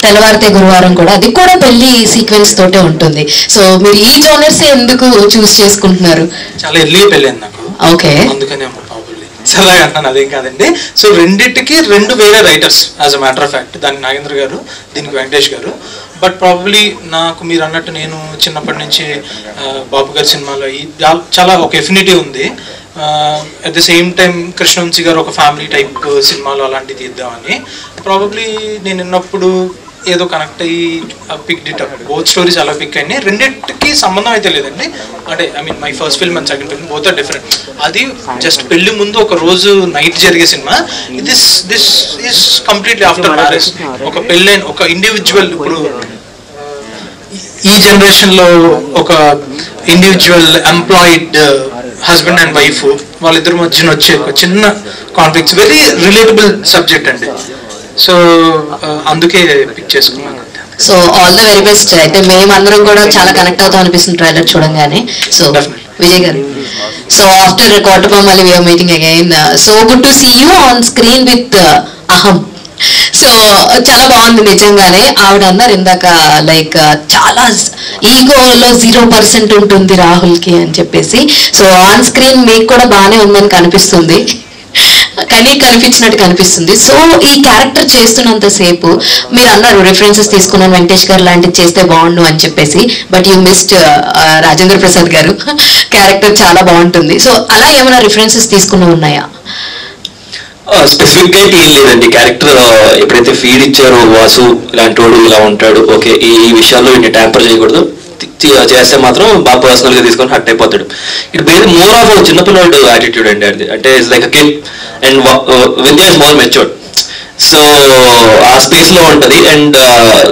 తెల్లవారితే గురువారం కూడా, అది కూడా పెళ్లి సీక్వెన్స్ తోటే ఉంటుంది. సో మీరు ఈ జోనర్స్ ఎందుకు చూస్ చేసుకుంటున్నారు? చాలా ఎర్లీ పెళ్ళి అండి నాకు. ఓకే, అందుకనే చాలా అంటున్నాను, అదేం కాదండి. సో రెండింటికి రెండు వేరే writers as a matter of fact. దానికి నాగేంద్ర గారు, దీనికి వెంకటేష్ గారు. బట్ ప్రాబబ్లీ నాకు మీరు అన్నట్టు నేను చిన్నప్పటి నుంచి బాబు గారి సినిమాలో చాలా ఒక ఎఫినిటీ ఉంది. At the same time Krishna Vamsi గారు ఒక ఫ్యామిలీ టైప్ సినిమాలో అలాంటిది తీద్దామని ప్రాబబ్లీ నేను విన్నప్పుడు ఏదో కనెక్ట్ అయ్యి pick it up. Both stories అలా పిక్ అయినాయి. రెండింటికి సంబంధం అయితే లేదండి. అంటే I mean my first film and second film both are different. అది జస్ట్ పెళ్లి ముందు ఒక రోజు నైట్ జరిగే సినిమా. This is completely after marriage. ఒక పెళ్ళైన ఒక ఇండివిజువల్, ఇప్పుడు ఈ జనరేషన్లో ఒక individual employed husband and wife వాళ్ళిద్దరి మధ్యన వచ్చే ఒక చిన్న కాన్ఫ్లిక్ట్స్, వెరీ రిలేటబుల్ సబ్జెక్ట్ అండి. సో అందుకే పిక్ చేసుకున్నాను. So all the very best. అయితే మేమందరం కూడా చాలా కనెక్ట్ అవుతాం అనిపిస్తుంది ట్రైలర్ చూడంగానే. So Vijay garu, so after Kotabommali we are meeting again. So good to see you on screen with Aham. So చాలా బాగుంది నిజంగానే. ఆవిడ అన్నారు ఇందాక లైక్ చాలా ఈగోలో 0% ఉంటుంది రాహుల్కి అని చెప్పేసి. సో ఆన్ స్క్రీన్ మీకు కూడా బాగానే ఉందని కనిపిస్తుంది, కానీ కనిపించినట్టు కనిపిస్తుంది. సో ఈ క్యారెక్టర్ చేస్తున్నంతసేపు మీరు అన్నారు రిఫరెన్సెస్ తీసుకున్నాను, వెంకటేష్ గారు లాంటిది చేస్తే బాగుండు అని చెప్పేసి. But you missed Rajendra Prasad గారు క్యారెక్టర్ చాలా బాగుంటుంది. సో అలా ఏమైనా రిఫరెన్సెస్ తీసుకుని ఉన్నాయా? స్పెసిఫిక్ గా అయితే ఏం లేదండి. క్యారెక్టర్ ఎప్పుడైతే ఫీడ్ ఇచ్చారో వాసు ఇలాంటి వాడు ఇలా ఉంటాడు, ఓకే ఈ విషయాల్లో ఇంటి ట్యాంపర్ చేయకూడదు, చేస్తే మాత్రం బాగా పర్సనల్ గా తీసుకొని హట్ అయిపోతాడు. ఇట్ బేస్ మోర్ ఆఫ్ చిన్నపిల్లవాడు యాటిట్యూడ్ అండి అది. అంటే it's like a kid and Vidya is more matured. So ఆ స్పేస్ లో ఉంటది. అండ్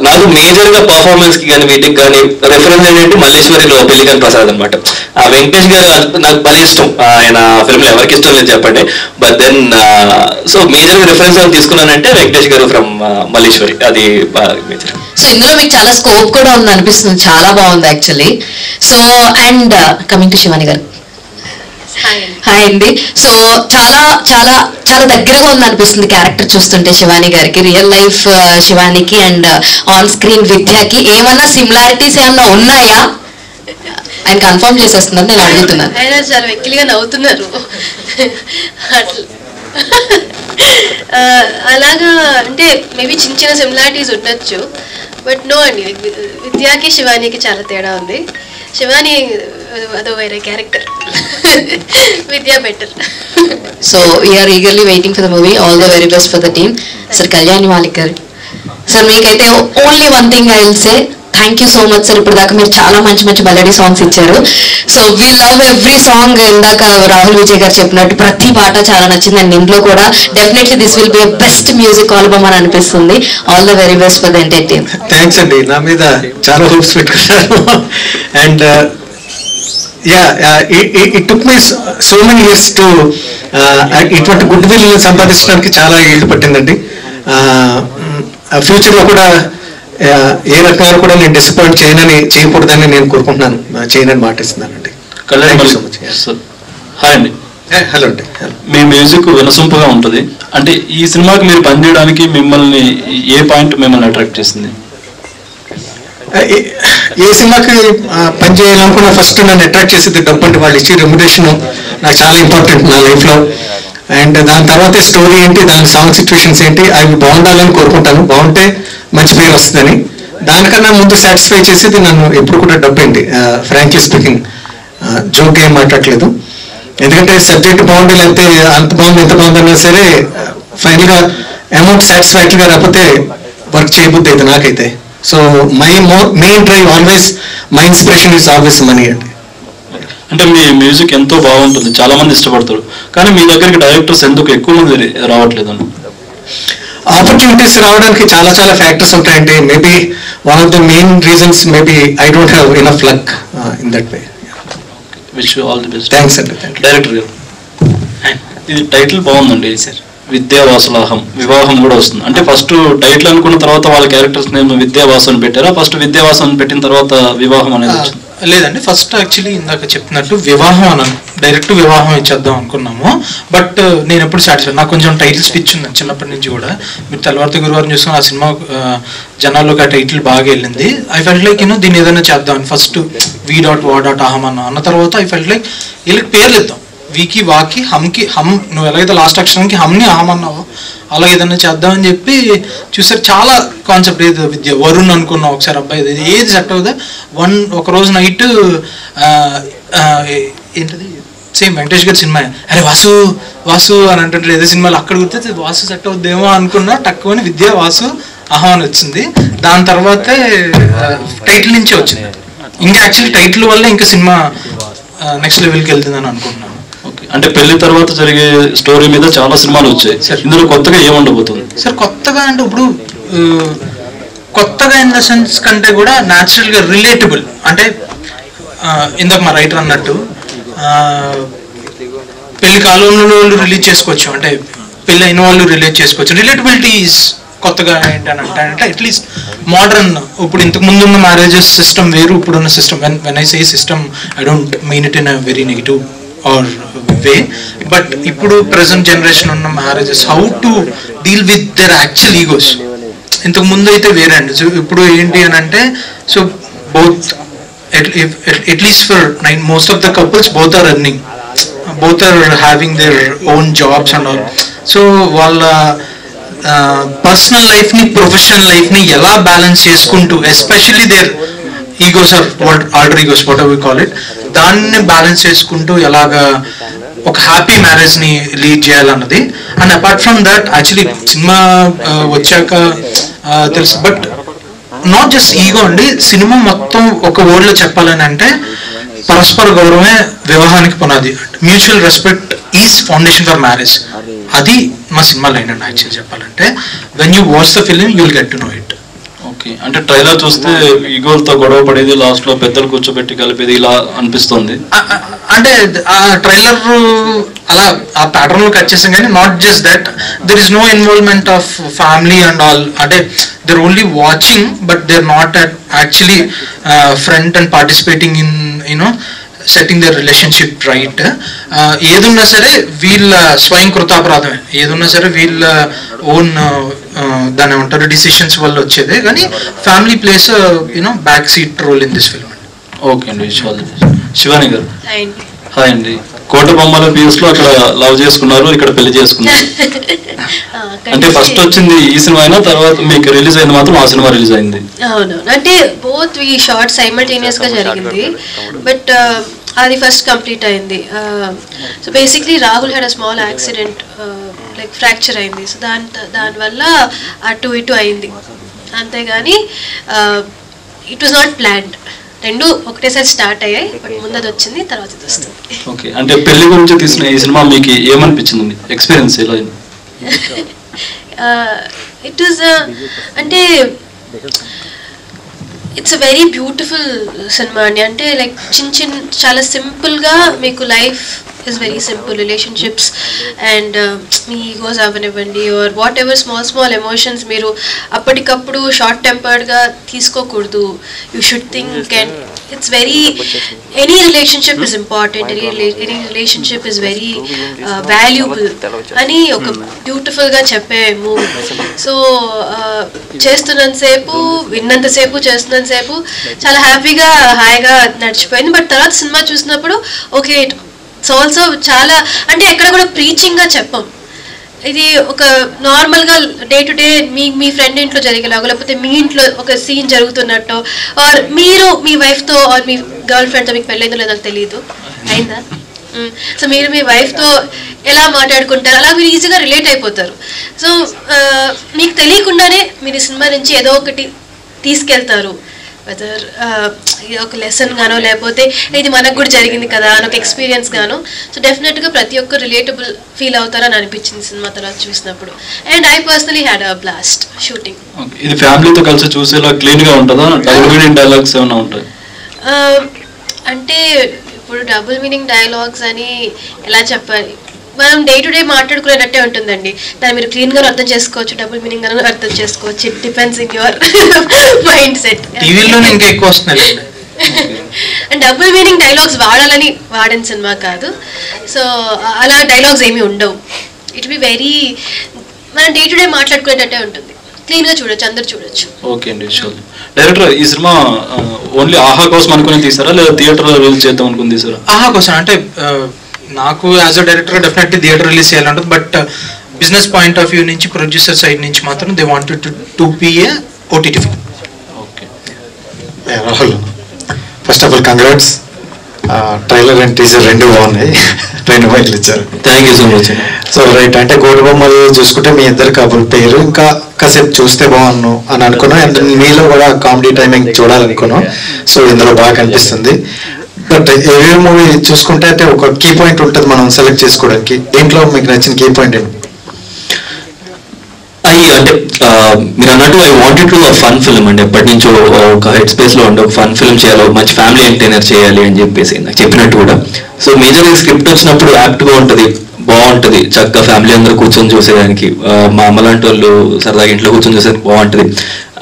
నాకు మేజర్ గా పర్ఫార్మెన్స్ కి కానీ వీటికి కానీ రెఫరెన్స్ ఏంటంటే మల్లేశ్వరిలో పెళ్లికన్ ప్రసాద్ అనమాట. ఆ వెంకటేష్ గారు నాకు భలే ఇష్టం. ఆయన ఫిల్మ్ ఎవరికి ఇష్టం లేదు చెప్పండి. బట్ దెన్ సో మేజర్ గా రిఫరెన్స్ ఏమైనా తీసుకున్నానంటే వెంకటేష్ గారు ఫ్రమ్ మల్లేశ్వరి, అది మేజర్. సో ఇందులో మీకు చాలా స్కోప్ కూడా ఉంది అనిపిస్తుంది, చాలా బాగుంది actually. So and coming to Shivani గారు, హాయ్ అండి. సో చాలా చాలా చాలా దగ్గరగా ఉంది అనిపిస్తుంది క్యారెక్టర్ చూస్తుంటే శివాని గారికి, రియల్ లైఫ్ శివానికి అండ్ ఆన్ స్క్రీన్ విద్యకి. ఏమన్నా సిమిలారిటీస్ ఏమన్నా ఉన్నాయా? ఆయన కన్ఫర్మ్ చేసేస్తున్నారు, నేను అడుగుతున్నాను. ఆయన చాలా వెక్కిలిగా నవ్వుతున్నారు. అలాగా అంటే మేబీ చిన్న చిన్న సిమిలారిటీస్ ఉండొచ్చు, బట్ నో అండి. విద్యాకి శివానికి చాలా తేడా ఉంది. శివాని అదో వేరే క్యారెక్టర్, విద్యా బెటర్. So we are eagerly waiting for the movie. All the very best for the team. Sir Kalyani Malik garu, sir మీకైతే only one thing I will say, thank you so much sir. ఇప్పుడు దాకా మీరు చాలా మంచి మంచి మెలడీ సాంగ్స్ ఇచ్చారు. So we love every song. ఇందాక రాహుల్ విజయ్ గారు చెప్పినట్టు ప్రతి పాట చాలా నచ్చింది. అండ్ ఇంట్లో కూడా definitely this will be best music album అని అనిపిస్తుంది. All the very best for the entire team. Thanks అండి, నా మీద చాలా హోప్స్ పెట్టుకున్నాను. And it took me so many years to ఇటువంటి గుడ్ విల్ సంపాదించడానికి చాలా ఏళ్ళు పట్టిందండి. ఫ్యూచర్లో కూడా ఏ రకంగా కూడా నేను డిసప్పాయింట్ చేయకూడదని నేను కోరుకుంటున్నాను, చేయనని మాటిస్తున్నానండి. హాయ్ అండి. హలో అండి. మీ మ్యూజిక్ వినసొంపుగా ఉంటుంది. అంటే ఈ సినిమాకి మీరు పనిచేయడానికి మిమ్మల్ని ఏ పాయింట్ మిమ్మల్ని అట్రాక్ట్ చేసింది? ఏ సినిమాకి పనిచేయాలనుకున్నా ఫస్ట్ నన్ను అట్రాక్ట్ చేసేది డబ్బు అంటే వాళ్ళు ఇచ్చే రెమ్యునరేషన్ నాకు చాలా ఇంపార్టెంట్ నా లైఫ్లో. అండ్ దాని తర్వాత స్టోరీ ఏంటి, దాని సాంగ్ సిచ్యువేషన్స్ ఏంటి, అవి బాగుండాలని కోరుకుంటాను. బాగుంటే మంచి పేరు వస్తుందని. దానికన్నా ముందు సాటిస్ఫై చేసేది నన్ను ఎప్పుడు కూడా డబ్బు ఏంటి. ఫ్రాంక్లీ స్పీకింగ్, జోక్ ఏం మాట్లాడలేదు. ఎందుకంటే సబ్జెక్ట్ బాగుంది, లేకపోతే అంత బాగుంది ఎంత బాగుందన్నా సరే ఫైనల్గా అమౌంట్ సాటిస్ఫాక్టరీగా రాకపోతే వర్క్ చేయబుద్ది అయితే నాకైతే. So main drive always, my inspiration is always money అండి. అంటే మీ మ్యూజిక్ ఎంతో బాగుంటుంది, చాలా మంది ఇష్టపడతారు, కానీ మీ దగ్గరికి డైరెక్టర్స్ ఎందుకు ఎక్కువ మంది రావట్లేదండి? ఆపర్చునిటీస్ రావడానికి చాలా చాలా ఫ్యాక్టర్స్ ఉంటాయండి. Maybe one of the main reasons maybe I don't have enough luck in that way. Wish you all the best. Thanks అండి. డైరెక్టర్ గారు, ఇది టైటిల్ బాగుందండి సార్, విద్యావాసులాహం, వివాహం కూడా వస్తుంది. అంటే ఫస్ట్ టైటిల్ అనుకున్న తర్వాత వాళ్ళ క్యారెక్టర్స్ నేమ్ విద్యావాసు అని పెట్టారా? ఫస్ట్ విద్యావాసు అని పెట్టిన తర్వాత వివాహం అనేది వచ్చింది? లేదండి, ఫస్ట్ యాక్చువల్లీ ఇందాక చెప్పినట్టు వివాహం అన్నాను, డైరెక్ట్ వివాహం ఇచ్చేద్దాం అనుకున్నాము. బట్ నేను ఎప్పుడు సాటిస్ఫై, నాకు కొంచెం టైటిల్ స్పిచ్ ఉంది చిన్నప్పటి నుంచి కూడా. మీరు తెల్లవారితే గురువారం చూసుకుని ఆ సినిమా జనాల్లోకి ఆ టైటిల్ బాగా వెళ్ళింది. ఐ ఫెల్ట్ లైక్ దీన్ని ఏదైనా చేద్దామని ఫస్ట్ V.W.అహం అన్న తర్వాత ఐ ఫెల్ట్ లైక్ వీళ్ళకి పేర్లు ఇద్దాం, వీకి వాకి హమ్కి, హమ్ నువ్వు ఎలాగైతే లాస్ట్ అక్షరానికి హమ్ని అహం అన్నావు అలా ఏదైనా చేద్దామని చెప్పి చూసారు. చాలా కాన్సెప్ట్ ఏదో విద్య వరుణ్ అనుకున్నాం ఒకసారి, అబ్బాయి ఏది సెట్ అవుదా. ఒక రోజు నైట్ ఏంటది సేమ్ వెంకటేష్ గారి సినిమా, అరే వాసు వాసు అని అంటుంటారు ఏదో సినిమాలు, అక్కడ గుర్తు వాసు సెట్ అవుద్దేమో అనుకున్నా, తక్కువ విద్య వాసు అహం అని వచ్చింది. దాని తర్వాతే టైటిల్ నుంచే వచ్చింది. ఇంకా యాక్చువల్లీ టైటిల్ వల్ల ఇంకా సినిమా నెక్స్ట్ లెవెల్కి వెళ్తుందని అనుకుంటున్నాను. అంటే పెళ్లి తర్వాత జరిగే స్టోరీ మీద చాలా సినిమాలు వచ్చాయి సార్, ఇందులో కొత్తగా ఏముండబోతుంది సార్? కొత్తగా అంటే ఇప్పుడు కొత్తగా ఇన్ ద సెన్స్ కంటే కూడా న్యాచురల్గా రిలేటబుల్, అంటే ఇందాక మా రైటర్ అన్నట్టు పెళ్లి కాలంలో వాళ్ళు రిలీజ్ చేసుకోవచ్చు, అంటే పెళ్ళి అయిన వాళ్ళు రిలీజ్ చేసుకోవచ్చు. రిలేటబిలిటీ ఈజ్ కొత్తగా ఏంటంటే అట్లీస్ట్ మోడర్న్, ఇప్పుడు ఇంతకు ముందు ఉన్న మ్యారేజెస్ సిస్టమ్ వేరు, ఇప్పుడున్న system. When I say system I don't mean it in a very negative or way, but ఇప్పుడు ప్రెసెంట్ జనరేషన్ ఉన్న marriages how to deal with their actual egos. ఇంతకు ముందు అయితే వేరే అండి. సో ఇప్పుడు ఏంటి అని అంటే, so both at least for most of the couples both are earning, both are having their own jobs and all. So వాళ్ళ పర్సనల్ లైఫ్ని ప్రొఫెషనల్ లైఫ్ని ఎలా బ్యాలెన్స్ చేసుకుంటూ, especially their egos or alter egos what we call it, దాన్ని balance చేసుకుంటూ ఎలాగా ఒక happy మ్యారేజ్ని లీడ్ చేయాలన్నది. And apart from that actually సినిమా వచ్చాక తెలుసు, బట్ నాట్ జస్ట్ ఈగో అండి, సినిమా మొత్తం ఒక వర్డ్లో చెప్పాలని అంటే పరస్పర గౌరవమే వివాహానికి పునాది. Mutual respect is foundation for marriage. అది మా సినిమా లైన్ అండి యాక్చువల్లీ చెప్పాలంటే. When you watch the film you will get to know it. Okay, అంటే ట్రైలర్ చూస్తే ఈగోలతో గొడవ పడేది, లాస్ట్ లో పెద్దలు కూర్చోబెట్టి కలిపేది ఇలా అనిపిస్తుంది. అంటే ఆ ట్రైలర్ అలా ఆ ప్యాటర్న్ లో కట్ చేసాం, కానీ not just that, there is no involvement of family and all. అంటే they're only watching but they're not actually front and participating in setting their relationship right. ఏదున్నా సరే వీళ్ళ స్వయం కృతాపరాధమే, ఏదున్నా సరే వీళ్ళ ఓన్ దాని ఏమంటారు డిసిషన్స్ వల్ల వచ్చేదే, కానీ family plays back seat role in this film. Okay అండి, శివాని గారు హాయ్ అండి. కోటబొమ్మల పిఎస్ లో అక్కడ లవ్ చేసుకున్నారు, ఇక్కడ పెళ్లి చేసుకున్నారు. అంటే ఫస్ట్ వచ్చింది ఈ సినిమా అయినా తర్వాత మీకు రిలీజ్ అయింది మాత్రం ఆ సినిమా రిలీజ్ అయింది. అవును, అంటే బోత్ ఈ షార్ట్ సైమల్టేనియస్ గా జరిగింది, బట్ అది ఫస్ట్ కంప్లీట్ అయింది. So basically Rahul had a small accident, like fracture అయింది. సో దానివల్ల అటు ఇటు అయింది, అంతేగాని ఇట్ వాజ్ నాట్ ప్లాన్డ్. రెండు ఒకటేసారి స్టార్ట్ అయ్యాయి, బట్ ముందు అది వచ్చింది, తర్వాత ఇది వస్తుంది. ఓకే, అంటే పెళ్లి గురించి తీసిన ఈ సినిమా మీకు ఏమనిపించింది, ఎక్స్పీరియన్స్ ఎలా అయింది? ఇట్ వాజ్ అంటే it's a very beautiful cinema అండి. అంటే లైక్ చాలా సింపుల్గా మీకు life is very simple, relationships and మీ ఈగోస్ అవనివ్వండి or whatever small emotions మీరు అప్పటికప్పుడు షార్ట్ టెంపర్డ్గా తీసుకోకూడదు. You should think and it's very any relationship is important, any relationship is very valuable అని ఒక బ్యూటిఫుల్గా చెప్పే మూవీ. సో చేస్తున్నంతసేపు చేస్తున్నంతసేపు చాలా హ్యాపీగా హాయిగా నడిచిపోయింది. బట్ తర్వాత సినిమా చూసినప్పుడు ఓకే ఇట్స్ ఆల్సో చాలా అంటే ఎక్కడ కూడా ప్రీచింగ్గా చెప్పాం. ఇది ఒక నార్మల్గా day to day me friend ఇంట్లో జరిగేలాగో లేకపోతే మీ ఇంట్లో ఒక సీన్ జరుగుతున్నట్టు ఆర్ మీరు మీ వైఫ్తో ఆర్ మీ గర్ల్ ఫ్రెండ్తో మీకు పెళ్ళైందో లేదో నాకు తెలియదు అయిందా. సో మీరు మీ వైఫ్తో ఎలా మాట్లాడుకుంటారు అలా మీరు ఈజీగా రిలేట్ అయిపోతారు. సో మీకు తెలియకుండానే మీరు ఈ సినిమా నుంచి ఏదో ఒకటి తీసుకెళ్తారు, వెదర్ ఒక లెసన్ గానో లేకపోతే ఇది మనకు కూడా జరిగింది కదా అని ఒక ఎక్స్పీరియన్స్ గాను. సో డెఫినెట్గా ప్రతి ఒక్కరు రిలేటబుల్ ఫీల్ అవుతారని అనిపించింది సినిమా తర్వాత చూసినప్పుడు. And I personally had a blast shooting. ఇది ఫ్యామిలీతో కలిసి చూసేలా క్లీన్గా ఉంటుందా, డబుల్ మీనింగ్ డైలాగ్స్ ఏమైనా ఉంటాయి? అంటే ఇప్పుడు డబుల్ మీనింగ్ డైలాగ్స్ అని ఎలా చెప్పాలి, మనం డే టు డే మాట్లాడుకునేటట్టే ఉంటుందండి. దాన్ని మీరు క్లీన్గా అర్థం చేసుకోవచ్చు, డబుల్ మీనింగ్ అని అర్థం చేసుకోవచ్చు. It depends in your mind set. టీవీలోనే ఇంకా ఎక్కువ వస్తున్నాయి. అండ్ డబుల్ మీనింగ్ డైలాగ్స్ వాడాలని వాడిన సినిమా కాదు. సో అలా డైలాగ్స్ ఏమీ ఉండవు. ఇట్ బి వెరీ మనం డే టు డే మాట్లాడుకునేటట్టే ఉంటుంది. క్లీన్గా చూడొచ్చు, అందరు చూడొచ్చు. ఓకే అండి, షూర్. డైరెక్టర్, ఈ సినిమా ఓన్లీ ఆహా కోసం అనుకుని తీసారా లేదా థియేటర్లో రిలీజ్ చేద్దాం అనుకుని తీసారా? ఆహా కోసం అంటే నాకు as a director definitely theatre release చేయాలంటుంది. But business point of view నుంచి, ప్రొడ్యూసర్ సైడ్ నుంచి మాత్రం they wanted to be a OTT film. Okay Rahul, first of all congrats. Trailer and teaser రెండు బాగున్నాయి, 2 మైకులు ఇచ్చారు. Thank you so much. So right, అంటే కోటిబొమ్మలు చూసుకుంటే మీ ఇద్దరు కబుల్ పేరు ఇంకా కాసేపు చూస్తే బాగున్నాను అని అనుకున్నాం. అండ్ మీలో కూడా కామెడీ టైమింగ్ చూడాలనుకున్నాం. సో ఇందులో బాగా కనిపిస్తుంది. బట్ ఎవరీ మూవీ చూసుకుంటే అంటే ఒక కీ పాయింట్ ఉంటుంది మనం సెలెక్ట్ చేసుకోవడానికి. దీంట్లో మీకు నచ్చిన కీ పాయింట్ ఏంటి? అంటే మీరు అన్నట్టు I wanted to fun film అండి. ఎప్పటి నుంచో ఒక హెడ్ స్పేస్ లో ఉండే ఒక ఫన్ ఫిల్మ్ చేయాలి, మంచి ఫ్యామిలీ ఎంటర్టైనర్ చేయాలి అని చెప్పేసి నాకు చెప్పినట్టు కూడా. సో మేజర్గా స్క్రిప్ట్ వచ్చినప్పుడు యాప్ట్గా ఉంటుంది, బాగుంటుంది, చక్కగా ఫ్యామిలీ అందరూ కూర్చొని చూసేదానికి, మా అమ్మ లాంటి వాళ్ళు సరదాగా ఇంట్లో కూర్చొని చూసేదానికి బాగుంటుంది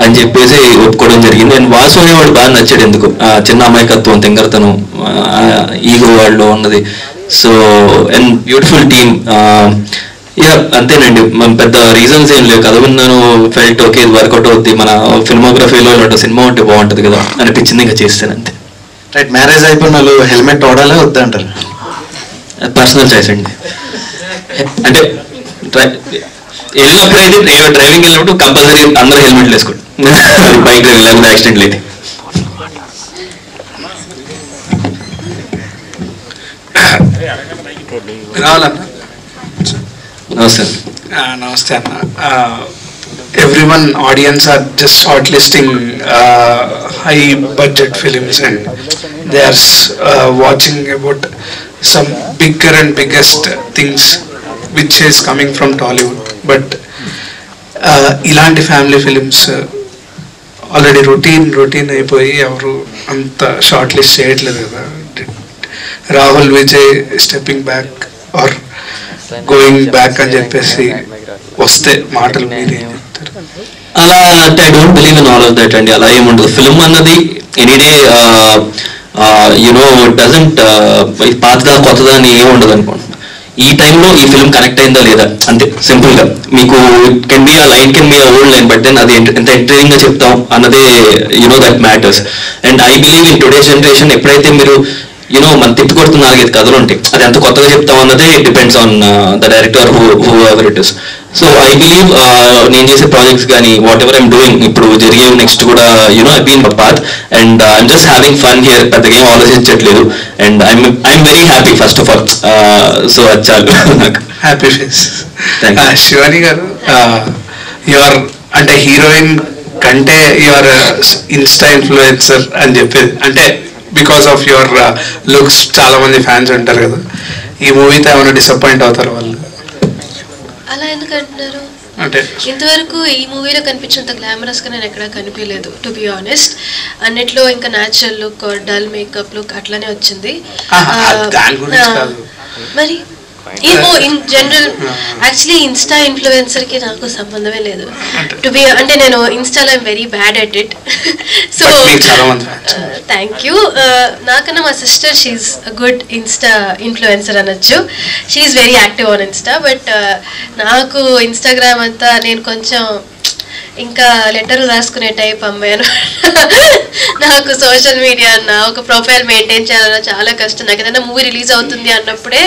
అని చెప్పేసి ఒప్పుకోవడం జరిగింది. అండ్ వాసు అనేవాడు బాగా నచ్చాడు. ఎందుకు చిన్న అమాయకత్వం, తెంగరతనం, ఈగో వాళ్ళు ఉన్నది. So and beautiful team. Yeah అంతేనండి, మన పెద్ద రీజన్స్ ఏం లేవు. కథ విన్నాను, ఫెల్ట్ ఓకే ఇది వర్కౌట్ అవుద్ది, మన ఫిల్మోగ్రఫీలో ఇలాంటి సినిమా ఉంటే బాగుంటుంది కదా అనిపించింది, ఇంకా చేస్తాను అంతే. రైట్, మ్యారేజ్ అయిపోయిన వాళ్ళు హెల్మెట్ వాడాలా వద్దా అంటారు? పర్సనల్ చాయిస్ అండి. అంటే వెళ్ళినప్పుడు అయితే డ్రైవింగ్ వెళ్ళినప్పుడు కంపల్సరీ అందరూ హెల్మెట్లు వేసుకోండి, బైక్ డ్రైవింగ్ లేకపోతే యాక్సిడెంట్లు అయితే. నమస్తే. నమస్తే అన్న. Everyone audience are just shortlisting high budget films and they are watching about some bigger and biggest things which is coming from Tollywood. But ilanti family films already routine అయిపోయి ఎవరు అంత short list చేయట్లేదు కదా. Rahul Vijay stepping back or going back అని చెప్పేసి వస్తే మాటలు మీరే చెప్తారు? అలా అంటే I don't believe in all of that అండి. అలా ఏముండదు. ఫిల్మ్ అన్నది ఎనీడే యునో డజంట్ పాతదా కొత్తదా అని ఏమి ఉండదు అనుకోండి. ఈ టైంలో ఈ ఫిల్మ్ కనెక్ట్ అయిందా లేదా అంతే, సింపుల్ గా. మీకు ఇట్ కెన్ బి ఆ లైన్, కెన్ బి ఆ ఓల్డ్ లైన్, బట్ దెన్ అది ఎంత ఎంటర్టైనింగ్ గా చెప్తాం అన్నదే you know that matters. And I believe in today's generation ఎప్పుడైతే మీరు యూనో మనం తిప్పి కొడుతున్న 4-5 కథలు ఉంటాయి, అది ఎంత కొత్తగా చెప్తాం అన్నదే depends on the director who ever it is. So I believe నేను చేసే ప్రాజెక్ట్స్ కానీ వాట్ ఎవర్ ఐమ్ డూయింగ్, ఇప్పుడు జరిగే నెక్స్ట్ కూడా you know I been path and I'm just having fun here. పెద్దగా ఏం ఆలోచించట్లేదు and I'm very happy first of all. So అది చాలు నాకు. Happy face. శివాని గారు, యువర్ అంటే హీరోయిన్ కంటే యువర్ ఇన్స్టా ఇన్ఫ్లుయెన్సర్ అని చెప్పేది, అంటే బికాస్ ఆఫ్ యువర్ లుక్స్ చాలా మంది ఫ్యాన్స్ ఉంటారు కదా. ఈ మూవీతో ఏమైనా డిసప్పాయింట్ అవుతారు వాళ్ళు? అలా ఎందుకు అంటున్నారు? అంటే ఇంతవరకు ఈ మూవీలో కనిపించినంత గ్లామరస్గా నేను ఎక్కడా కనిపించలేదు, టు బి ఆనెస్ట్. అన్నిట్లో ఇంకా natural look, dull makeup look అట్లానే వచ్చింది. దాని గురించి కాదు మరి in general actually insta influencer కి నాకు సంబంధమే లేదు. టు బి అంటే నేను ఇన్స్టాలో I'm very bad at it. So thank you. నాకన్నా మా sister she's good insta influencer అనొచ్చు. She's very active on insta. But నాకు ఇన్స్టాగ్రామ్ అంతా నేను కొంచెం ఇంకా లెటర్లు రాసుకునే టైప్ అమ్మాను. నాకు సోషల్ మీడియా అన్న ఒక ప్రొఫైల్ మెయింటైన్ చేయాలన్నా చాలా కష్టం. నాకు ఏదైనా మూవీ రిలీజ్ అవుతుంది అన్నప్పుడే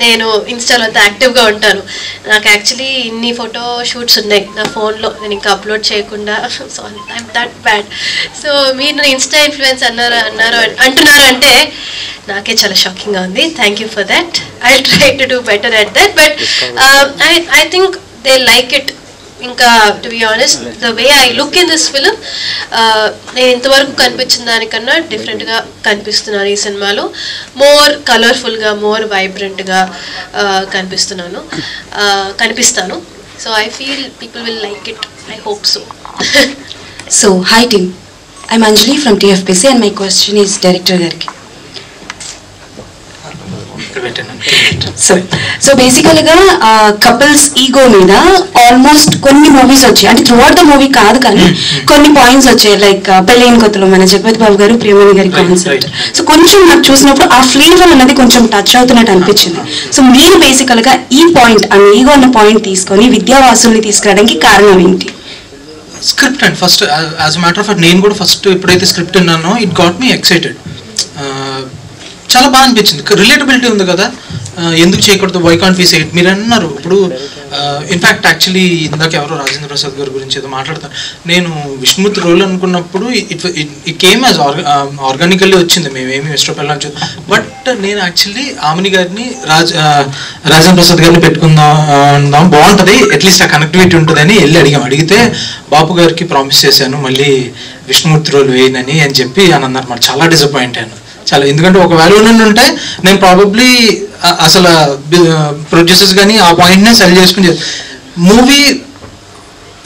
నేను ఇన్స్టాలో అంతా యాక్టివ్గా ఉంటాను. నాకు యాక్చువల్లీ ఇన్ని ఫోటో షూట్స్ ఉన్నాయి నా ఫోన్లో, నేను ఇంకా అప్లోడ్ చేయకుండా. So I'm that bad. So మీరు ఇన్స్టా ఇన్ఫ్లుయెన్స్ అంటున్నారు అంటే నాకే చాలా షాకింగ్గా ఉంది. Thank you for that. I will try to do better at that. But I think they like it. ఇంకా to be honest the way I look in this film, నేను ఇంతవరకు కనిపించిన దానికన్నా డిఫరెంట్గా కనిపిస్తున్నాను ఈ సినిమాలో. మోర్ కలర్ఫుల్గా, మోర్ వైబ్రెంట్గా కనిపిస్తాను. So I feel people will like it. I hope so. So, hi team. I'm Anjali from TFPC and my question is Director Garki. పెట్టాను. సో బేసికల్గా కపుల్స్ ఈగో మీద ఆల్మోస్ట్ కొన్ని మూవీస్ వచ్చాయి, అంటే త్రూఅవుట్ ద మూవీ కాదు కానీ కొన్ని points వచ్చాయి. లైక్ పెళ్ళైన కొత్తలో మన జగపతి బాబు గారు ప్రియమణి గారి కాన్సెప్ట్. సో కొంచెం నాకు చూసినప్పుడు ఆ ఫ్లేవర్ అన్నది కొంచెం టచ్ అవుతున్నట్టు అనిపించింది. సో మీరు బేసికల్గా ఈ పాయింట్, ఆ ఈగో అన్న పాయింట్ తీసుకొని విద్యావాసుల్ని తీసుకురావడానికి కారణం ఏంటి? Script and first as a matter of fact నేను కూడా ఫస్ట్ ఎప్పుడైతే స్క్రిప్ట్ విన్నానో ఇట్ గాట్ మీ ఎక్సైటెడ్. చాలా బాగా అనిపించింది. రిలేటబిలిటీ ఉంది కదా, ఎందుకు చేయకూడదు, why can't we say it. మీరు అన్నారు ఇప్పుడు ఇన్ఫ్యాక్ట్ యాక్చువల్లీ ఇందాక ఎవరో రాజేంద్ర ప్రసాద్ గారి గురించి ఏదో మాట్లాడతాను. నేను విష్ణుమూర్తి రోల్ అనుకున్నప్పుడు ఇట్ కేమ్ యాజ్ ఆర్గానికల్లీ వచ్చింది, మేమేమి ఇష్టపడాలని చూద్దాం. బట్ నేను యాక్చువల్లీ ఆమెని గారిని రాజేంద్ర ప్రసాద్ గారిని పెట్టుకుందాం బాగుంటుంది, అట్లీస్ట్ ఆ కనెక్టివిటీ ఉంటుందని వెళ్ళి అడిగితే బాపు గారికి ప్రామిస్ చేశాను మళ్ళీ విష్ణుమూర్తి రోల్ వేయనని అని చెప్పి అని అన్నమాట. చాలా డిసప్పాయింట్ అయ్యాను చాలా, ఎందుకంటే ఒకవేళ ఉంటే నేను ప్రాబబ్లీ అసలు ప్రొడ్యూసర్స్ కానీ ఆ పాయింట్నే సెల్ చేసుకుని మూవీ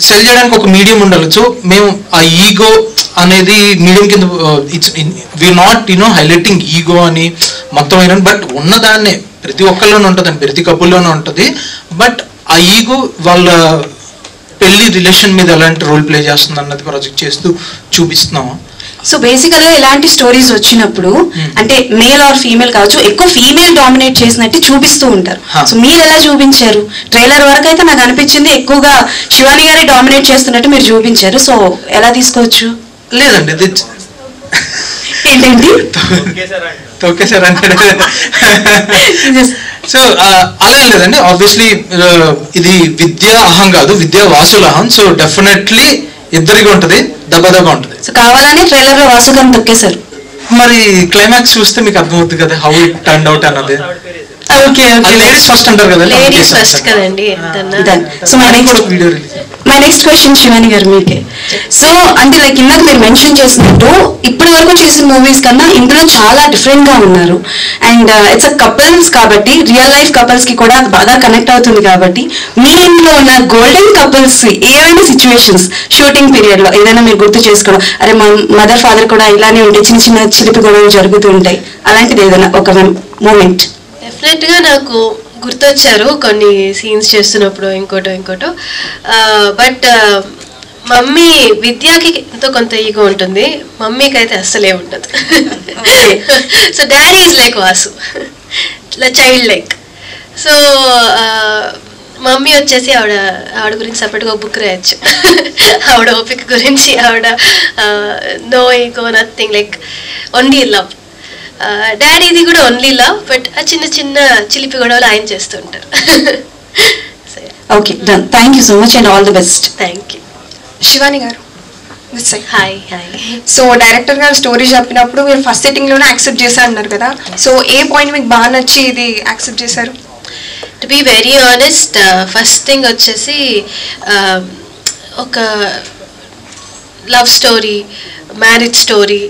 సెల్ చేయడానికి ఒక మీడియం ఉండాలి. సో మేము ఆ ఈగో అనేది మీడియం కింద it's we not highlighting ego అని మొత్తం అయినా, బట్ ఉన్నదాన్నే ప్రతి ఒక్కరిలోనే ఉంటుందండి, ప్రతి కపుల్లోనే ఉంటుంది. బట్ ఆ ఈగో వాళ్ళ పెళ్లి రిలేషన్ మీద ఎలాంటి రోల్ ప్లే చేస్తుంది అన్నది ప్రాజెక్ట్ చేస్తూ చూపిస్తున్నాము. సో బేసికల్గా ఇలాంటి స్టోరీస్ వచ్చినప్పుడు అంటే మేల్ ఆర్ ఫీమేల్ కావచ్చు, ఎక్కువ ఫీమేల్ డామినేట్ చేసినట్టు చూపిస్తూ ఉంటారు. సో మీరు ఎలా చూపించారు? ట్రైలర్ వరకు అయితే నాకు అనిపించింది ఎక్కువగా శివాని గారే డామినేట్ చేస్తున్నట్టు మీరు చూపించారు. సో ఎలా తీసుకోవచ్చు? లేదండి ఇది ఏంటండి తొక్కేసారంటే సో అలా లేదండి. ఆబ్వియస్లీ ఇది విద్యా అహం కాదు, విద్యా వాసుల అహం. సో డెఫినెట్లీ ఇద్దరిగా ఉంటుంది, దెబ్బగా ఉంటుంది. సో కావాలని ట్రైలర్ లో వాసుగారిని తొక్కేశారు. మరి క్లైమాక్స్ చూస్తే మీకు అర్థమవుతుంది కదా హౌ ఇట్ టర్న్ అవుట్ అన్నది. లేడీస్ ఫస్ట్ అంటారు కదా, లేడీస్ ఫస్ట్ కదండి. So my next question Shivani గారు మీకే. సో అంటే లైక్ ఇందాక మీరు మెన్షన్ చేసినట్టు ఇప్పటి వరకు చేసిన మూవీస్ కన్నా ఇందులో చాలా డిఫరెంట్ గా ఉన్నారు. అండ్ ఇట్స్ అ కపుల్స్ కాబట్టి రియల్ లైఫ్ కపుల్స్ కి కూడా బాగా కనెక్ట్ అవుతుంది కాబట్టి మీ ఇంట్లో ఉన్న గోల్డెన్ కపుల్స్ ఏవైనా సిచ్యువేషన్స్ షూటింగ్ పీరియడ్ లో ఏదైనా మీరు గుర్తు చేసుకోవడం, అరే మా మదర్ ఫాదర్ కూడా ఇలానే ఉంటాయి, చిన్న చిన్న చిలిపి గొడవలు జరుగుతూ ఉంటాయి, అలాంటిది ఏదైనా ఒక మూమెంట్? డెఫినెట్ గా నాకు గుర్తొచ్చారు కొన్ని సీన్స్ చేస్తున్నప్పుడు ఇంకోటో. బట్ మమ్మీ విద్యాకి ఎంతో కొంత ఈగో ఉంటుంది, మమ్మీకి అయితే అస్సలే ఉండదు. So daddy is like Vasu, child like. So mummy వచ్చేసి ఆవిడ గురించి సపరేట్గా ఒక బుక్ రాయొచ్చు. ఆవిడ ఓపిక గురించి, ఆవిడ no ego nothing, like only love. డాడీది కూడా ఓన్లీ లవ్, బట్ ఆ చిన్న చిన్న చిలిపి గొడవలు ఆయన చేస్తూ ఉంటారు. Okay done, thank you so much and all the best. Thank you. Shivani గారు, హాయ్. సో డైరెక్టర్ గారు స్టోరీ చెప్పినప్పుడు మీరు ఫస్ట్ సెట్టింగ్ లోనే యాక్సెప్ట్ చేశారు అన్నారు కదా, సో ఏ పాయింట్ మీకు బాగా నచ్చి ఇది యాక్సెప్ట్ చేశారు? To be very honest, first thing వచ్చేసి ఒక love story, marriage story.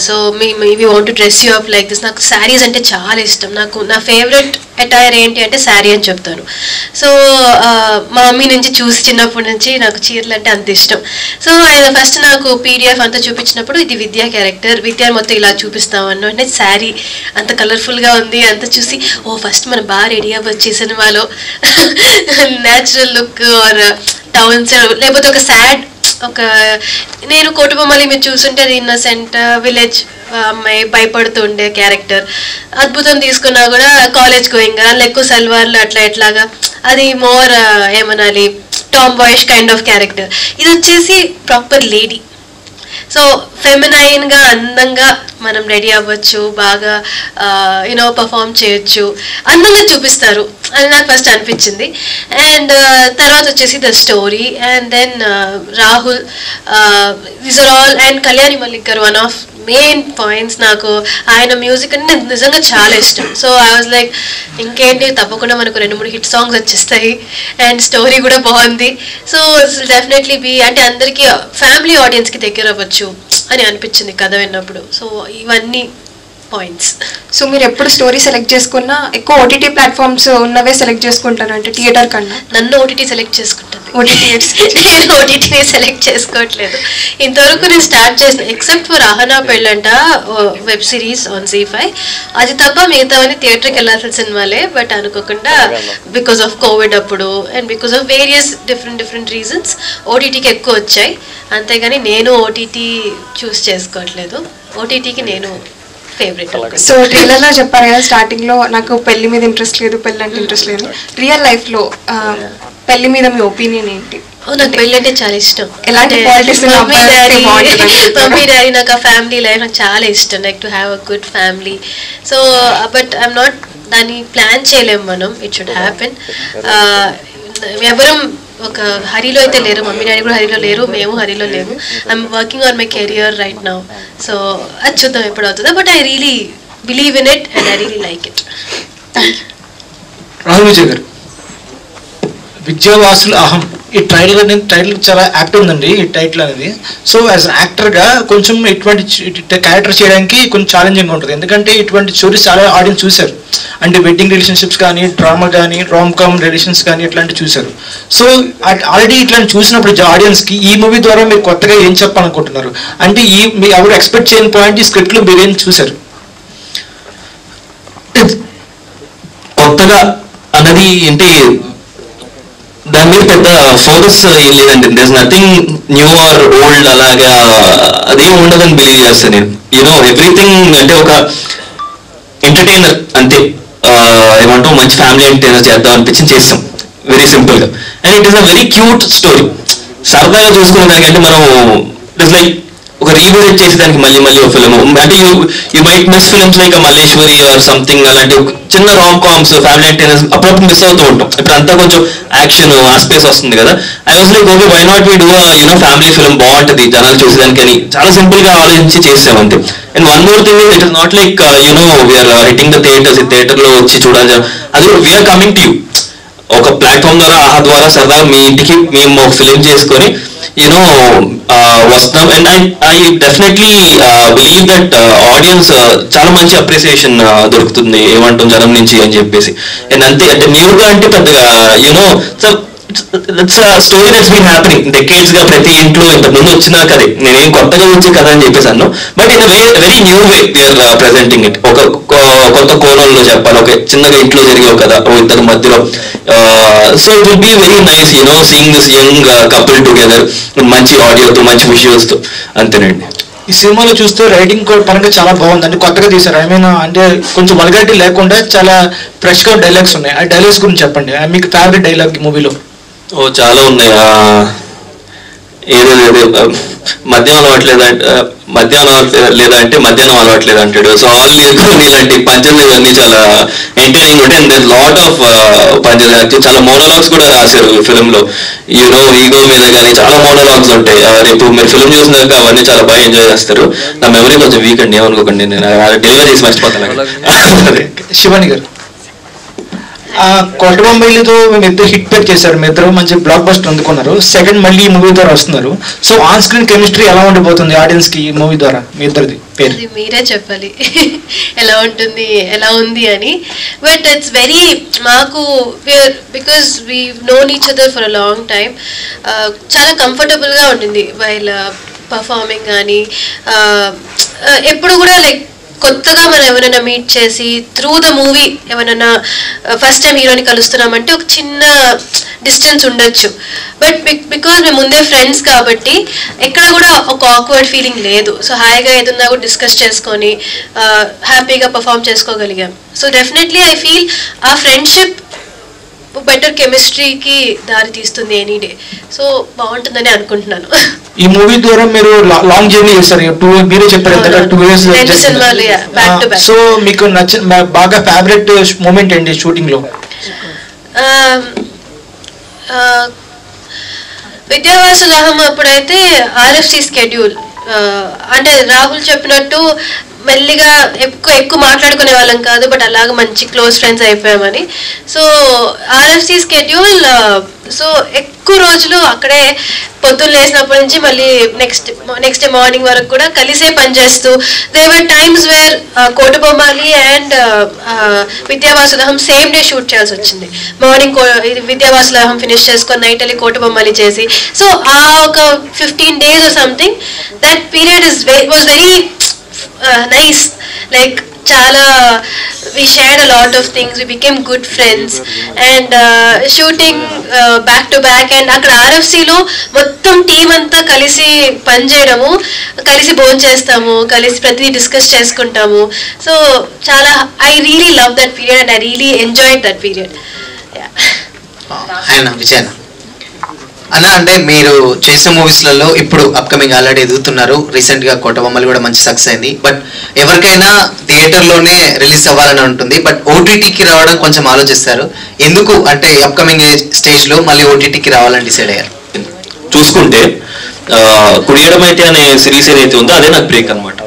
So we want to dress you up like this. నాకు శారీస్ అంటే చాలా ఇష్టం. నా ఫేవరెట్ అటైర్ ఏంటి అంటే శారీ అని చెప్తాను. సో మా మమ్మీ నుంచి చూసి చిన్నప్పటి నుంచి నాకు చీరలు అంటే అంత ఇష్టం. సో ఆయన ఫస్ట్ నాకు పీడిఎఫ్ అంతా చూపించినప్పుడు ఇది విద్యా క్యారెక్టర్, విద్య మొత్తం ఇలా చూపిస్తాం అంటే శారీ అంత కలర్ఫుల్గా ఉంది, అంత చూసి ఫస్ట్ మనం బాగా రెడీ అవ్వచ్చు సినిమాలో, న్యాచురల్ లుక్ ఆర్ టౌన్స్, లేకపోతే ఒక సాడ్ ఒక నేను కోటబొమ్మలి మీరు చూస్తుంటే అది ఇన్నోసెంట్ విలేజ్ అమ్మాయి భయపడుతూ ఉండే క్యారెక్టర్. అద్భుతం తీసుకున్నా కూడా కాలేజ్ గోయింగ్ కదా, అందులో ఎక్కువ సల్వార్లు అట్లా ఎట్లాగా, అది మోర్ ఏమనాలి Tom boyish kind of character. ఇది వచ్చేసి ప్రాపర్ లేడీ. సో ఫెమినైన్గా అందంగా మనం రెడీ అవ్వచ్చు, బాగా పర్ఫామ్ చేయొచ్చు, అందంగా చూపిస్తారు అని నాకు ఫస్ట్ అనిపించింది. అండ్ తర్వాత వచ్చేసి the story and then Rahul, these are all, and Kalyani Malik garu one of main points. నాకు ఆయన మ్యూజిక్ అంటే నిజంగా చాలా ఇష్టం. సో ఐ వాజ్ లైక్ ఇంకేంటి, తప్పకుండా మనకు 2-3 హిట్ సాంగ్స్ వచ్చేస్తాయి అండ్ స్టోరీ కూడా బాగుంది. సో డెఫినెట్లీ బీ అంటే అందరికీ ఫ్యామిలీ ఆడియన్స్కి దగ్గర అవ్వచ్చు అని అనిపించింది కథ విన్నప్పుడు. సో ఇవన్నీ పాయింట్స్. సో మీరు ఎప్పుడు స్టోరీ సెలెక్ట్ చేసుకున్నా ఎక్కువ ఓటీటీ ప్లాట్ఫామ్స్ ఉన్నవే సెలెక్ట్ చేసుకుంటారు అంటే థియేటర్ కన్నా? నన్ను ఓటీటీ సెలెక్ట్ చేసుకుంటుంది. నేను ఓటీటీని సెలెక్ట్ చేసుకోవట్లేదు ఇంతవరకు. నేను స్టార్ట్ చేసిన except for ఆహనా Pellanta web series on ZEE5, అది తప్ప మిగతావన్నీ థియేటర్కి వెళ్ళాల్సిన సినిమాలే. బట్ అనుకోకుండా బికాస్ ఆఫ్ కోవిడ్ అప్పుడు and because of various different reasons ఓటీటీకి ఎక్కువ వచ్చాయి. అంతేగాని నేను ఓటీటీ చూస్ చేసుకోవట్లేదు. ఓటీటీకి నేను ఫేవరెట్. సో ట్రైలర్ లో చెప్పారు కదా స్టార్టింగ్ లో నాకు పెళ్లి మీద ఇంట్రెస్ట్ లేదు, పెళ్లి అంటే ఇంట్రెస్ట్ లేదు. రియల్ లైఫ్ లో పెళ్లి మీద మీ ఒపీనియన్ ఏంటి? నాకు పెళ్ళి అంటే చాలా ఇష్టం. ఎలాంటి క్వాలిటీస్? మమ్మీ డాడీ నాకు ఆ ఫ్యామిలీ లైఫ్ నాకు చాలా ఇష్టం. Like to have a good family. So but I'm not, దాన్ని ప్లాన్ చేయలేము మనం. It should happen. ఎవరం ఒక హరిలో అయితే లేరు, మమ్మీ డాడీ కూడా హరిలో లేరు, మేము హరిలో లేము. I'm working on my career right now. So అది చూద్దాం ఎప్పుడు అవుతుందో. But I really believe in it and I really like it. Rahul Vijay గారు, విద్యావాసుల అహం ఈ టైటిల్ చాలా యాప్ట్ ఉందండి ఈ టైటిల్ అనేది. సో యాజ్ అన్ యాక్టర్గా కొంచెం ఇటువంటి క్యారెక్టర్ చేయడానికి కొంచెం ఛాలెంజింగ్ ఉంటుంది. ఎందుకంటే ఇటువంటి స్టోరీస్ చాలా ఆడియన్స్ చూశారు. అంటే వెడ్డింగ్ రిలేషన్షిప్స్ కానీ, డ్రామా కానీ, రామ్ కామ్ రిలేషన్స్ కానీ ఇట్లాంటివి చూశారు. సో ఆల్రెడీ ఇట్లాంటి చూసినప్పుడు ఆడియన్స్కి ఈ మూవీ ద్వారా మీరు కొత్తగా ఏం చెప్పాలనుకుంటున్నారు? అంటే మీరు ఎవరు ఎక్స్పెక్ట్ చేయని పాయింట్ ఈ స్క్రిప్ట్లో మీరు ఏం చూశారు? కొత్తగా అన్నది అంటే దాని మీద పెద్ద ఫోకస్ ఏం లేదండి. There nothing new or old అలాగా అదేం ఉండదని బిలీవ్ చేస్తాను నేను. యూనో ఎవ్రీథింగ్ అంటే ఒక ఎంటర్టైనర్ అంతే. ఏమంటాం, మంచి ఫ్యామిలీ ఎంటర్టైనర్ చేద్దాం అనిపించింది చేస్తాం వెరీ సింపుల్గా. And it is a very cute story. సరదాగా చూసుకునే దానికంటే మనం ఇట్ ఇస్ లైక్ ఒక రీవిజిట్ చేసేదానికి మళ్ళీ ఒక ఫిల్మ్. అంటే you might miss films like Malleswari or something, అలాంటి చిన్న రామ్ కామ్స్ ఫ్యామిలీ ఎంటర్టైనర్స్ అప్పుడప్పుడు మిస్ అవుతూ ఉంటాం. ఇప్పుడు అంతా కొంచెం యాక్షన్ ఆ స్పేస్ వస్తుంది కదా. I was like okay, why not we do family film, బాగుంటుంది జనాలు చూసేదానికి అని చాలా సింపుల్ గా ఆలోచించి చేసామంతే. And one more thing is it is not like we're hitting the theatres, థియేటర్లో వచ్చి చూడాలి. అది వీఆర్ కమింగ్ టు యూ ఒక ప్లాట్ఫామ్ ద్వారా, ఆహా ద్వారా సరదా మీ ఇంటికి మేము ఒక ఫిలిం చేసుకొని వస్తాం. And I definitely believe that audience చాలా మంచి అప్రిసియేషన్ దొరుకుతుంది ఏమంటాం జనం నుంచి అని చెప్పేసి. అండ్ అంతే, అంటే న్యూగా అంటే పెద్దగా it's story that's been happening decades గా ప్రతి ఇంట్లో ఇంతకుముందు వచ్చిన కదే. నేనేం కొత్తగా వచ్చే కథ అని చెప్పేసాను. But in very new way we are presenting it. ఒక కొత్త కోణంలో చెప్పాలి, ఒక చిన్నగా ఇంట్లో జరిగే ఒక కథ ఇద్దరు మధ్యలో. So it will be very nice seeing this young couple together, మంచి ఆడియోతో మంచి విజువల్స్తో. అంతేనండి. ఈ సినిమాలో చూస్తే రైటింగ్ పరంగా చాలా బాగుంది. అంటే కొత్తగా తీశారు. ఐ మీన్ అంటే కొంచెం వల్గారిటీ లేకుండా చాలా ఫ్రెష్గా డైలాగ్స్ ఉన్నాయి. ఆ డైలాగ్స్ గురించి చెప్పండి. మీకు ఫేవరెట్ డైలాగ్ ఈ మూవీలో? చాలా ఉన్నాయి. ఏదో మద్యం అలవాట్లేదు అంటాడు. సో ఆల్ ఇలాంటి పంచలు ఇవన్నీ చాలా ఎంటర్టైనింగ్ ఉంటాయి. అండ్ లాట్ ఆఫ్ పంచలు యాక్చువల్ చాలా మోనోలాగ్స్ కూడా రాశారు ఈ ఫిల్మ్లో. ఈగో మీద కానీ చాలా మోనోలాగ్స్ ఉంటాయి. రేపు మీరు ఫిల్మ్ చూసినాక అవన్నీ చాలా బాగా ఎంజాయ్ చేస్తారు. నా మెమరీ కొంచెం వీక్ అండి, ఏమనుకోకండి, నేను డెలివరీ చేసి మర్చిపోతాను. శివాని గారు, కొత్త బొంబాయిలతో మేము ఇద్దరు హిట్ పేర్ చేశారు, మీ ఇద్దరు మంచి బ్లాక్ బస్టర్ అందుకున్నారు. సెకండ్ మళ్ళీ ఈ మూవీ ద్వారా వస్తున్నారు. సో ఆన్ స్క్రీన్ కెమిస్ట్రీ ఎలా ఉండిపోతుంది ఆడియన్స్ కి ఈ మూవీ ద్వారా? మీ ఇద్దరిది పేరు మీరే చెప్పాలి ఎలా ఉంటుంది, ఎలా ఉంది అని. బట్ ఇట్స్ వెరీ మాకు because we known each other for a long time. చాలా కంఫర్టబుల్గా ఉండింది వైల్ పర్ఫార్మింగ్ కానీ. ఎప్పుడు కూడా లైక్ కొత్తగా మనం ఎవరైనా మీట్ చేసి త్రూ ద మూవీ ఎవరైనా ఫస్ట్ టైం హీరోని కలుస్తున్నామంటే ఒక చిన్న డిస్టెన్స్ ఉండొచ్చు. బట్ బికాజ్ మేము ముందే ఫ్రెండ్స్ కాబట్టి ఎక్కడ కూడా ఒక ఆక్వర్డ్ ఫీలింగ్ లేదు. సో హాయిగా ఏదన్నా కూడా డిస్కస్ చేసుకొని హ్యాపీగా పర్ఫామ్ చేసుకోగలిగాం. సో డెఫినెట్లీ ఐ ఫీల్ ఆ ఫ్రెండ్షిప్ బెటర్ కెమిస్ట్రీకి దారి తీస్తుంది ఎనీ డే. సో బాగుంటుందని అనుకుంటున్నాను. ఈ మూవీ ద్వారా మీరు లాంగ్ జర్నీ చేస్తారు, మీరే చెప్పారు 2 years. సో మీకు నచ్చిన బాగా ఫేవరెట్ మూమెంట్ ఏంటి షూటింగ్ లో? విద్యావాసుల అహం అప్పుడైతే RFC స్కెడ్యూల్, అంటే రాహుల్ చెప్పినట్టు మెల్లిగా ఎక్కువ మాట్లాడుకునే వాళ్ళం కాదు, బట్ అలాగ మంచి క్లోజ్ ఫ్రెండ్స్ అయిపోయామని. సో ఆర్ఎఫ్సి స్కెడ్యూల్, సో ఎక్కువ రోజులు అక్కడే పొద్దున్న లేసినప్పటి నుంచి మళ్ళీ నెక్స్ట్ డే మార్నింగ్ వరకు కూడా కలిసే పనిచేస్తూ, there were times where Kotabommali and Vidyavasulaham same day shoot చేయాల్సి వచ్చింది. మార్నింగ్ విద్యావాసులహం ఫినిష్ చేసుకొని నైట్ వెళ్ళి కోటబొమ్మాలి చేసి, సో ఆ ఒక 15 days or something, that period was very nice. Like చాలా we shared a lot of things, we became good friends and shooting back to back, and అక్కడ ఆర్ఎఫ్సిలో మొత్తం టీం అంతా కలిసి పనిచేయడము, కలిసి భోజనం చేస్తాము, కలిసి ప్రతిదీ డిస్కస్ చేసుకుంటాము. సో చాలా I really love that period and I really enjoyed that period. విజయన అన్న, అంటే మీరు చేసిన మూవీస్లలో ఇప్పుడు అప్కమింగ్ ఆల్రెడీ ఎదుగుతున్నారు, రీసెంట్గా కోటబొమ్మలు కూడా మంచి సక్సెస్ అయింది. బట్ ఎవరికైనా థియేటర్లోనే రిలీజ్ అవ్వాలని ఉంటుంది, బట్ ఓటీటీకి రావడం కొంచెం ఆలోచిస్తారు. ఎందుకు అంటే అప్కమింగ్ స్టేజ్లో మళ్ళీ ఓటీటీకి రావాలని డిసైడ్ అయ్యారు? చూసుకుంటే కుడియడమైతే అనే సిరీస్ ఏదైతే ఉందో అదే నాకు బ్రేక్ అనమాట.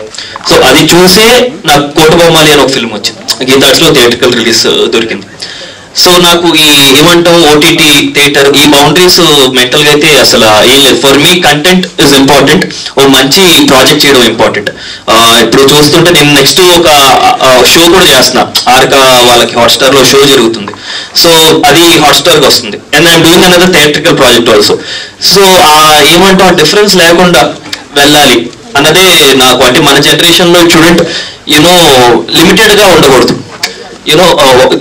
సో అది చూసే నాకు కోటబొమ్మాలి అని ఒక ఫిల్మ్ వచ్చింది, గీతాడ్స్లో థియేట్రికల్ రిలీజ్ దొరికింది. సో నాకు ఈ ఏమంటాం ఓటీటీ థియేటర్ ఈ బౌండరీస్ మెంటల్గా అయితే అసలు ఏం లేదు. For me content is important, ఓ మంచి ప్రాజెక్ట్ చేయడం ఇంపార్టెంట్. ఇప్పుడు చూస్తుంటే నేను నెక్స్ట్ ఒక షో కూడా చేస్తున్నా, ఆర్క వాళ్ళకి హాట్స్టార్లో షో జరుగుతుంది. సో అది హాట్స్టార్కి వస్తుంది and I'm doing another theatrical project also. So ఏమంటాం డిఫరెన్స్ లేకుండా వెళ్ళాలి అన్నదే నాకు. అంటే మన జనరేషన్లో చూడండి యూనో లిమిటెడ్గా ఉండకూడదు. యూనో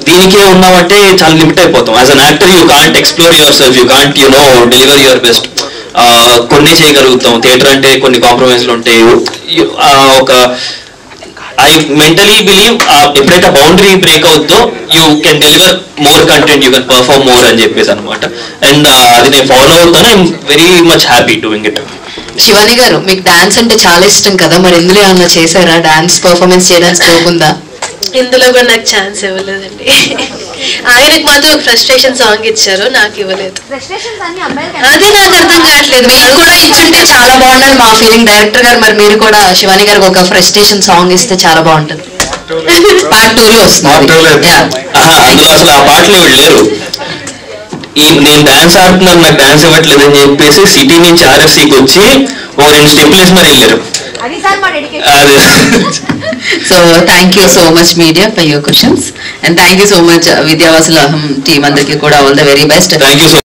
దీనికే ఉన్నామంటే చాలా లిమిట్ అయిపోతాం. As an actor you can't explore your self, you can't deliver your best. కొన్ని చేయగలుగుతాం, థియేటర్ అంటే కొన్ని కాంప్రమైజ్లు ఉంటాయి. ఒక ఐ మెంటలీ బిలీవ్ ఎప్పుడైతే బౌండరీ బ్రేక్ అవుతుందో you can deliver more content, you can perform more అని చెప్పేసి అనమాట. అండ్ అది నేను ఫాలో అవుతాను, I'm very much happy doing it. Shivani గారు, మీకు డాన్స్ అంటే చాలా ఇష్టం కదా, మరి ఇందులో ఏమన్నా చేశారా? డాన్స్ పర్ఫార్మెన్స్ చేయడానికి స్కోప్ ఉందా? ఇందులో కూడా నాకు ఛాన్స్ ఇవ్వలేదండి. ఆయనకు మాత్రం ఒక ఫ్రస్ట్రేషన్ సాంగ్ ఇచ్చారు, నాకు ఇవ్వలేదు. అదే నాకు అర్థం కావట్లేదు. మీకు కూడా ఇచ్చుంటే చాలా బాగుంటుంది మా ఫీలింగ్. డైరెక్టర్ గారు, మరి మీరు కూడా శివాని గారికి ఒక ఫ్రస్ట్రేషన్ సాంగ్ ఇస్తే చాలా బాగుంటుంది. పార్ట్ 2లో వస్తుంది. అందులో అసలు ఆ పాటలు లేరు. నేను డాన్స్ ఆడుతున్నాను, నాకు డాన్స్ ఇవ్వట్లేదు అని చెప్పేసి సిటీ నుంచి ఆర్ఎఫ్సికి వచ్చి ఓ 2 స్టెప్లు వేసి మరి వెళ్ళారు. So thank you so much media for your questions and thank you so much Vidyavasulaham team andarki kuda all the very best. Thank you so